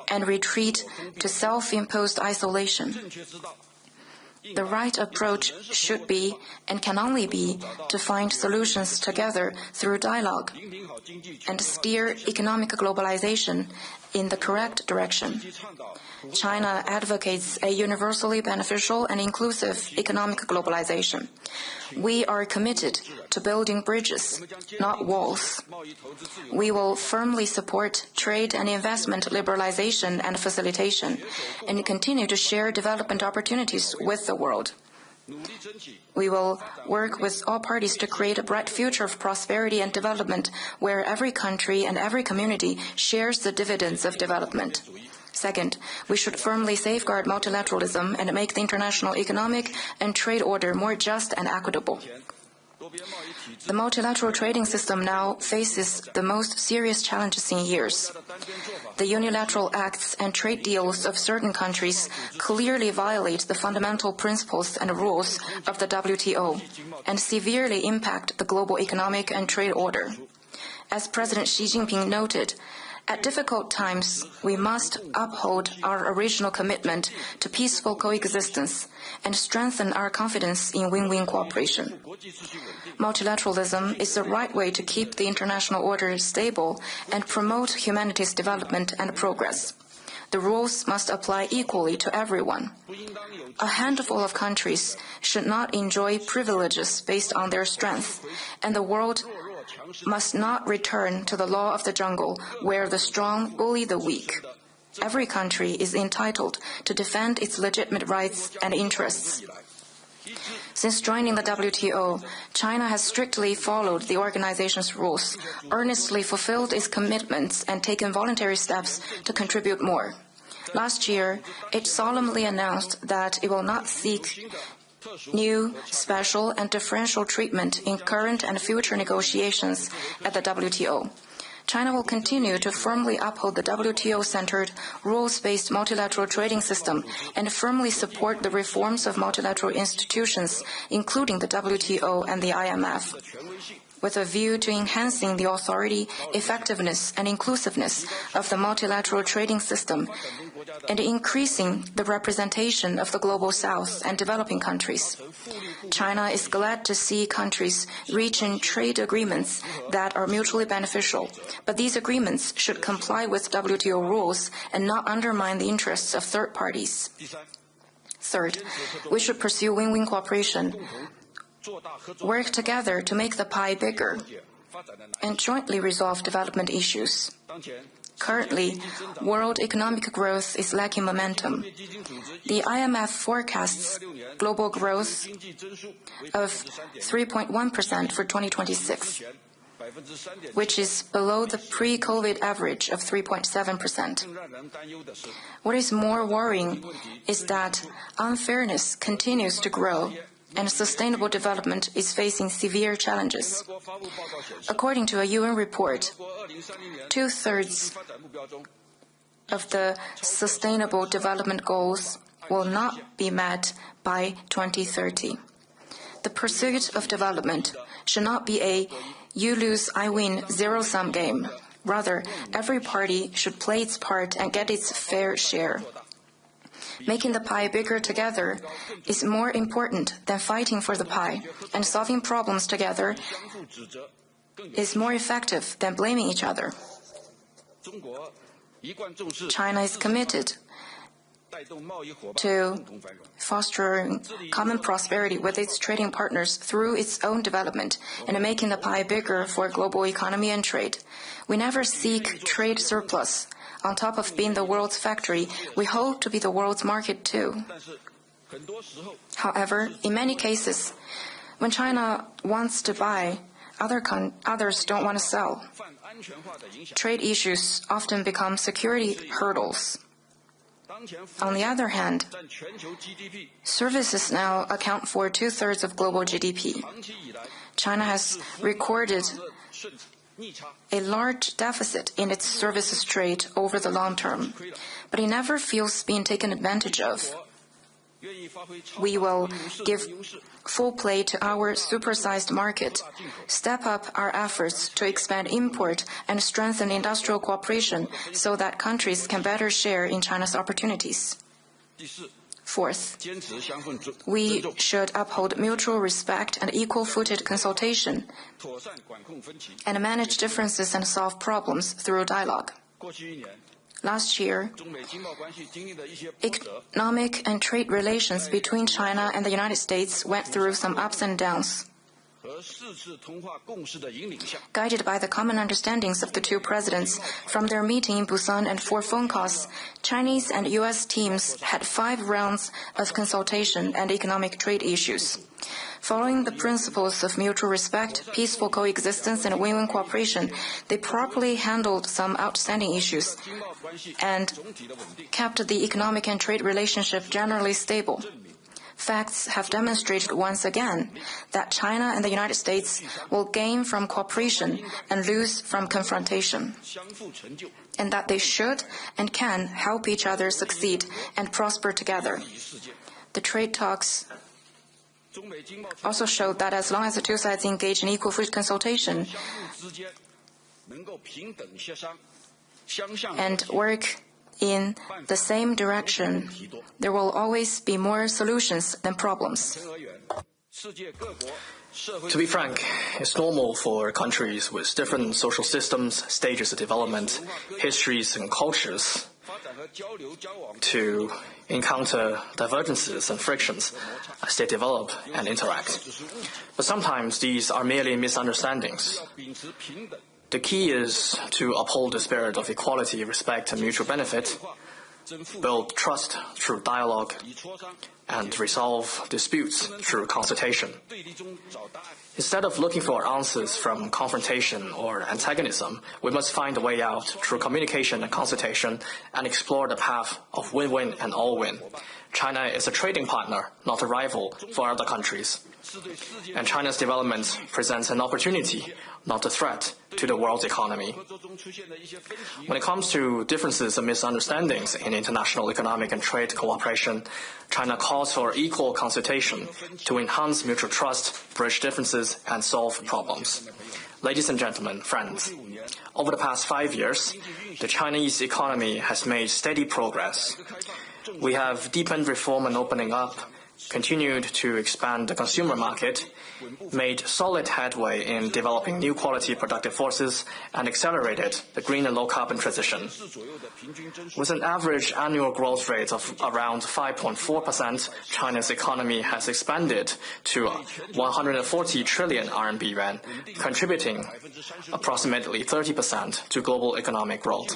and retreat to self-imposed isolation. The right approach should be, and can only be, to find solutions together through dialogue and steer economic globalization in the correct direction. China advocates a universally beneficial and inclusive economic globalization. We are committed to building bridges, not walls. We will firmly support trade and investment liberalization and facilitation, and continue to share development opportunities with the world. We will work with all parties to create a bright future of prosperity and development where every country and every community shares the dividends of development. Second, we should firmly safeguard multilateralism and make the international economic and trade order more just and equitable. The multilateral trading system now faces the most serious challenges in years. The unilateral acts and trade deals of certain countries clearly violate the fundamental principles and rules of the WTO and severely impact the global economic and trade order. As President Xi Jinping noted, at difficult times, we must uphold our original commitment to peaceful coexistence and strengthen our confidence in win-win cooperation. Multilateralism is the right way to keep the international order stable and promote humanity's development and progress. The rules must apply equally to everyone. A handful of countries should not enjoy privileges based on their strength, and the world must not return to the law of the jungle where the strong bully the weak. Every country is entitled to defend its legitimate rights and interests. Since joining the WTO, China has strictly followed the organization's rules, earnestly fulfilled its commitments, and taken voluntary steps to contribute more. Last year, it solemnly announced that it will not seek new, special, and differential treatment in current and future negotiations at the WTO. China will continue to firmly uphold the WTO-centered, rules-based multilateral trading system and firmly support the reforms of multilateral institutions, including the WTO and the IMF, with a view to enhancing the authority, effectiveness, and inclusiveness of the multilateral trading system and increasing the representation of the Global South and developing countries. China is glad to see countries reaching trade agreements that are mutually beneficial, but these agreements should comply with WTO rules and not undermine the interests of third parties. Third, we should pursue win-win cooperation, work together to make the pie bigger, and jointly resolve development issues. Currently, world economic growth is lacking momentum. The IMF forecasts global growth of 3.1% for 2026, which is below the pre-COVID average of 3.7%. What is more worrying is that unfairness continues to grow and sustainable development is facing severe challenges. According to a UN report, 2/3 of the Sustainable Development Goals will not be met by 2030. The pursuit of development should not be a you-lose-I-win zero-sum game. Rather, every party should play its part and get its fair share. Making the pie bigger together is more important than fighting for the pie, and solving problems together is more effective than blaming each other. China is committed to fostering common prosperity with its trading partners through its own development and making the pie bigger for global economy and trade. We never seek trade surplus. On top of being the world's factory, we hope to be the world's market too. However, in many cases, when China wants to buy, others don't want to sell. Trade issues often become security hurdles. On the other hand, services now account for 2/3 of global GDP. China has recorded a large deficit in its services trade over the long term, but it never feels being taken advantage of. We will give full play to our supersized market, step up our efforts to expand import and strengthen industrial cooperation so that countries can better share in China's opportunities. Fourth, we should uphold mutual respect and equal-footed consultation and manage differences and solve problems through dialogue. Last year, economic and trade relations between China and the United States went through some ups and downs. Guided by the common understandings of the two presidents, from their meeting in Busan and 4 phone calls, Chinese and U.S. teams had 5 rounds of consultation and economic trade issues. Following the principles of mutual respect, peaceful coexistence, and win-win cooperation, they properly handled some outstanding issues and kept the economic and trade relationship generally stable. Facts have demonstrated once again that China and the United States will gain from cooperation and lose from confrontation, and that they should and can help each other succeed and prosper together. The trade talks also showed that as long as the two sides engage in equal-footed consultation and work in the same direction, there will always be more solutions than problems. To be frank, it's normal for countries with different social systems, stages of development, histories, and cultures to encounter divergences and frictions as they develop and interact. But sometimes these are merely misunderstandings. The key is to uphold the spirit of equality, respect, and mutual benefit, build trust through dialogue, and resolve disputes through consultation. Instead of looking for answers from confrontation or antagonism, we must find a way out through communication and consultation and explore the path of win-win and all-win. China is a trading partner, not a rival for other countries. And China's development presents an opportunity, not a threat, to the world's economy. When it comes to differences and misunderstandings in international economic and trade cooperation, China calls for equal consultation to enhance mutual trust, bridge differences, and solve problems. Ladies and gentlemen, friends, over the past 5 years, the Chinese economy has made steady progress. We have deepened reform and opening up, continued to expand the consumer market, made solid headway in developing new quality productive forces, and accelerated the green and low-carbon transition. With an average annual growth rate of around 5.4%, China's economy has expanded to 140 trillion RMB yuan, contributing approximately 30% to global economic growth.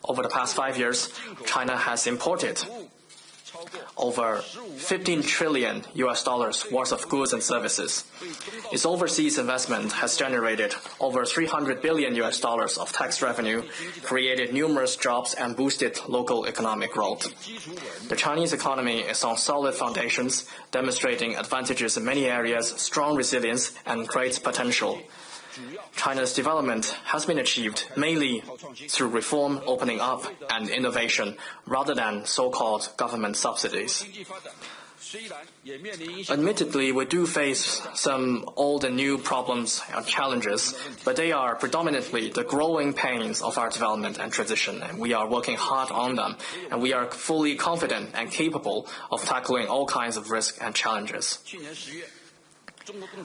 Over the past 5 years, China has imported over $15 trillion worth of goods and services. Its overseas investment has generated over $300 billion of tax revenue, created numerous jobs, and boosted local economic growth. The Chinese economy is on solid foundations, demonstrating advantages in many areas, strong resilience, and great potential. China's development has been achieved mainly through reform, opening up, and innovation, rather than so-called government subsidies. Admittedly, we do face some old and new problems and challenges, but they are predominantly the growing pains of our development and transition, and we are working hard on them, and we are fully confident and capable of tackling all kinds of risks and challenges.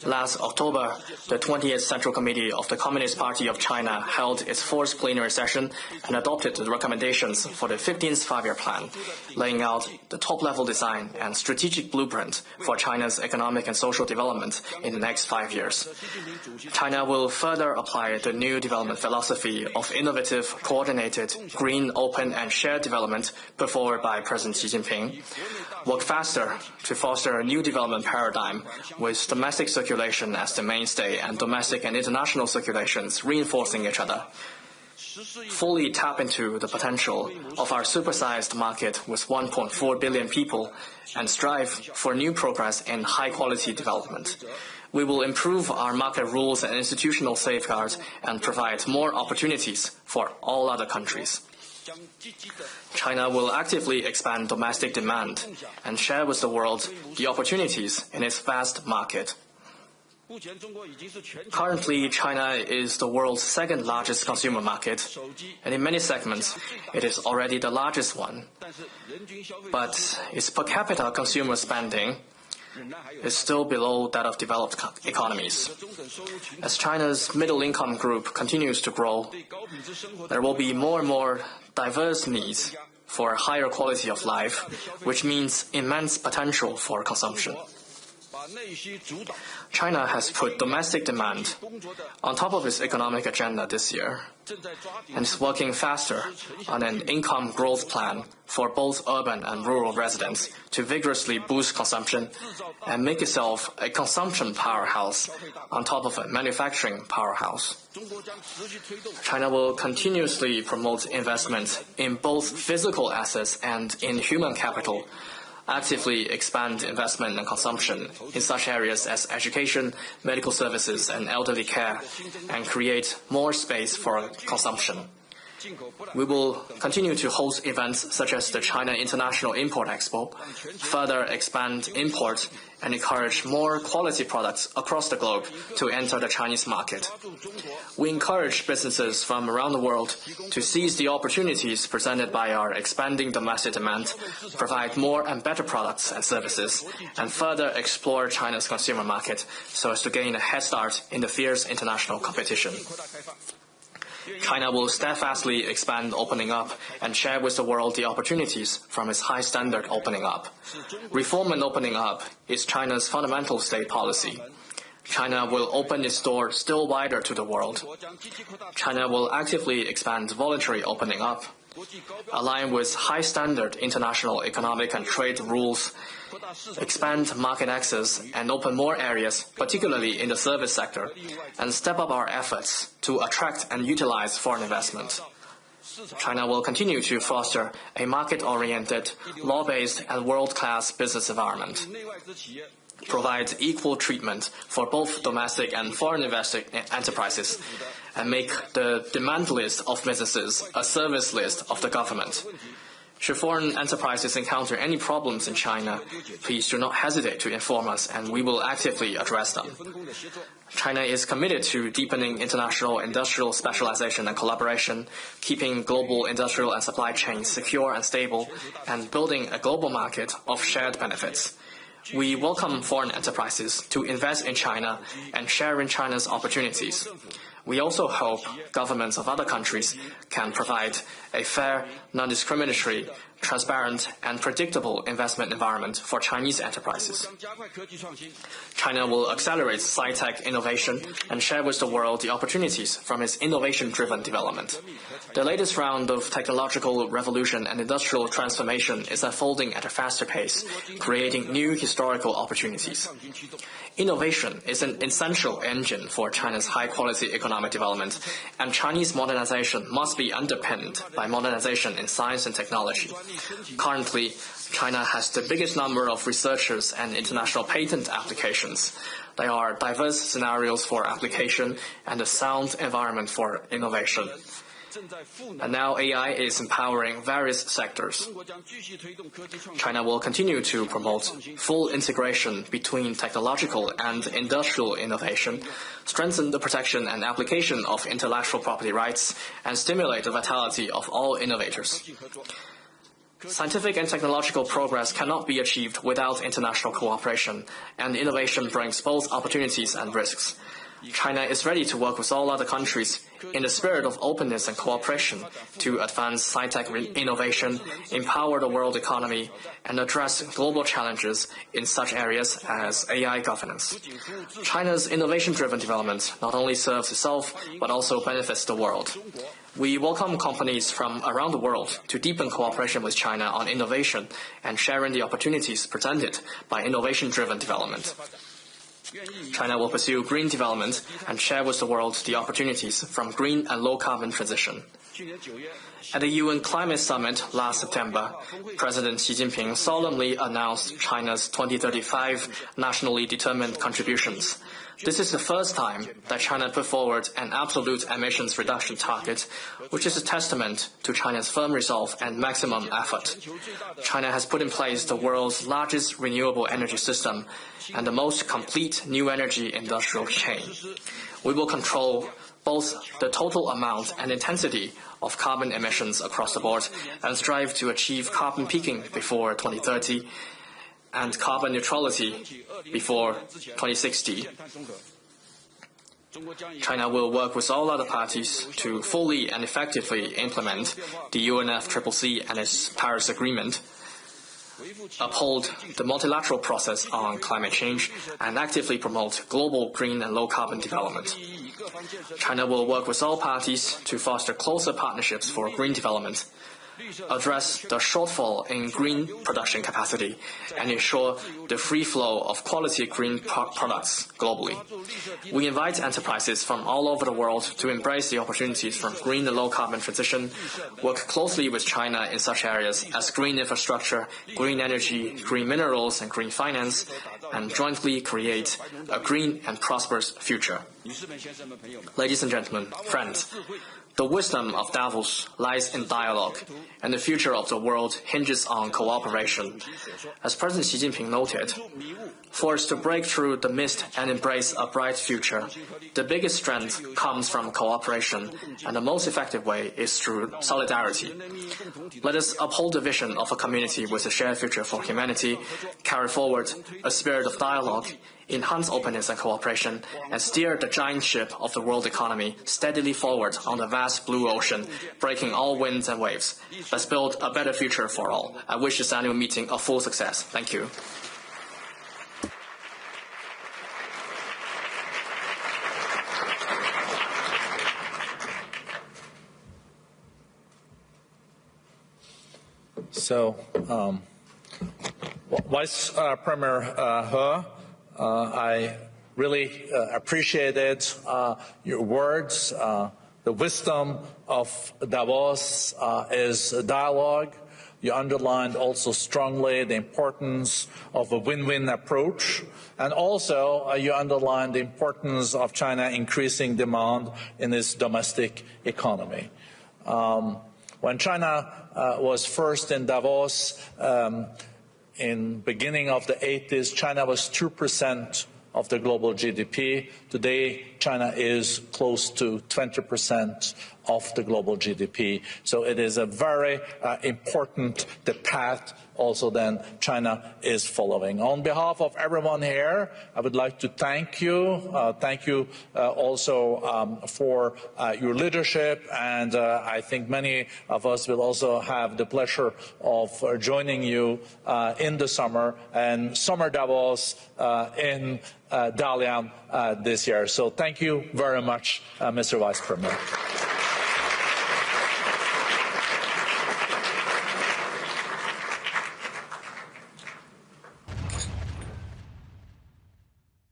Last October, the 20th Central Committee of the Communist Party of China held its 4th plenary session and adopted the recommendations for the 15th Five-Year Plan, laying out the top-level design and strategic blueprint for China's economic and social development in the next 5 years. China will further apply the new development philosophy of innovative, coordinated, green, open, and shared development put forward by President Xi Jinping, work faster to foster a new development paradigm with domestic circulation as the mainstay and domestic and international circulations reinforcing each other. Fully tap into the potential of our supersized market with 1.4 billion people and strive for new progress in high-quality development. We will improve our market rules and institutional safeguards and provide more opportunities for all other countries. China will actively expand domestic demand and share with the world the opportunities in its vast market. Currently, China is the world's second largest consumer market, and in many segments, it is already the largest one. But its per capita consumer spending is still below that of developed economies. As China's middle income group continues to grow, there will be more and more diverse needs for higher quality of life, which means immense potential for consumption. China has put domestic demand on top of its economic agenda this year and is working faster on an income growth plan for both urban and rural residents to vigorously boost consumption and make itself a consumption powerhouse on top of a manufacturing powerhouse. China will continuously promote investment in both physical assets and in human capital, actively expand investment and consumption in such areas as education, medical services, and elderly care, and create more space for consumption. We will continue to host events such as the China International Import Expo, further expand import, and encourage more quality products across the globe to enter the Chinese market. We encourage businesses from around the world to seize the opportunities presented by our expanding domestic demand, provide more and better products and services, and further explore China's consumer market so as to gain a head start in the fierce international competition. China will steadfastly expand opening up and share with the world the opportunities from its high standard opening up. Reform and opening up is China's fundamental state policy. China will open its door still wider to the world. China will actively expand voluntary opening up, align with high standard international economic and trade rules, expand market access and open more areas, particularly in the service sector, and step up our efforts to attract and utilize foreign investment. China will continue to foster a market-oriented, law-based and world-class business environment, provide equal treatment for both domestic and foreign enterprises, and make the demand list of businesses a service list of the government. Should foreign enterprises encounter any problems in China, please do not hesitate to inform us and we will actively address them. China is committed to deepening international industrial specialization and collaboration, keeping global industrial and supply chains secure and stable, and building a global market of shared benefits. We welcome foreign enterprises to invest in China and share in China's opportunities. We also hope governments of other countries can provide a fair, non-discriminatory, transparent, and predictable investment environment for Chinese enterprises. China will accelerate sci-tech innovation and share with the world the opportunities from its innovation-driven development. The latest round of technological revolution and industrial transformation is unfolding at a faster pace, creating new historical opportunities. Innovation is an essential engine for China's high-quality economic development, and Chinese modernization must be underpinned by modernization in science and technology. Currently, China has the biggest number of researchers and international patent applications. There are diverse scenarios for application and a sound environment for innovation. And now AI is empowering various sectors. China will continue to promote full integration between technological and industrial innovation, strengthen the protection and application of intellectual property rights, and stimulate the vitality of all innovators. Scientific and technological progress cannot be achieved without international cooperation, and innovation brings both opportunities and risks. China is ready to work with all other countries in the spirit of openness and cooperation to advance sci-tech innovation, empower the world economy, and address global challenges in such areas as AI governance. China's innovation-driven development not only serves itself, but also benefits the world. We welcome companies from around the world to deepen cooperation with China on innovation and sharing the opportunities presented by innovation-driven development. China will pursue green development and share with the world the opportunities from green and low-carbon transition. At the UN Climate Summit last September, President Xi Jinping solemnly announced China's 2035 nationally determined contributions. This is the first time that China put forward an absolute emissions reduction target, which is a testament to China's firm resolve and maximum effort. China has put in place the world's largest renewable energy system and the most complete new energy industrial chain. We will control both the total amount and intensity of carbon emissions across the board and strive to achieve carbon peaking before 2030 and carbon neutrality before 2060. China will work with all other parties to fully and effectively implement the UNFCCC and its Paris Agreement, uphold the multilateral process on climate change, and actively promote global green and low-carbon development. China will work with all parties to foster closer partnerships for green development, address the shortfall in green production capacity, and ensure the free flow of quality green products globally. We invite enterprises from all over the world to embrace the opportunities from green and low-carbon transition, work closely with China in such areas as green infrastructure, green energy, green minerals, and green finance, and jointly create a green and prosperous future. Ladies and gentlemen, friends, the wisdom of Davos lies in dialogue, and the future of the world hinges on cooperation. As President Xi Jinping noted, for us to break through the mist and embrace a bright future, the biggest strength comes from cooperation, and the most effective way is through solidarity. Let us uphold the vision of a community with a shared future for humanity, carry forward a spirit of dialogue, enhance openness and cooperation, and steer the giant ship of the world economy steadily forward on the vast blue ocean, breaking all winds and waves. Let's build a better future for all. I wish this annual meeting a full success. Thank you. So, Vice Premier He, I really appreciated your words. The wisdom of Davos is dialogue. You underlined also strongly the importance of a win-win approach. And also, you underlined the importance of China increasing demand in its domestic economy. When China was first in Davos, in beginning of the 80s, China was 2% of the global GDP. Today, China is close to 20% of the global GDP. So it is a very important the path also then China is following. On behalf of everyone here, I would like to thank you. Thank you also for your leadership, and I think many of us will also have the pleasure of joining you in the summer and Summer Davos in Dalian this year. So thank you very much, Mr. Vice Premier.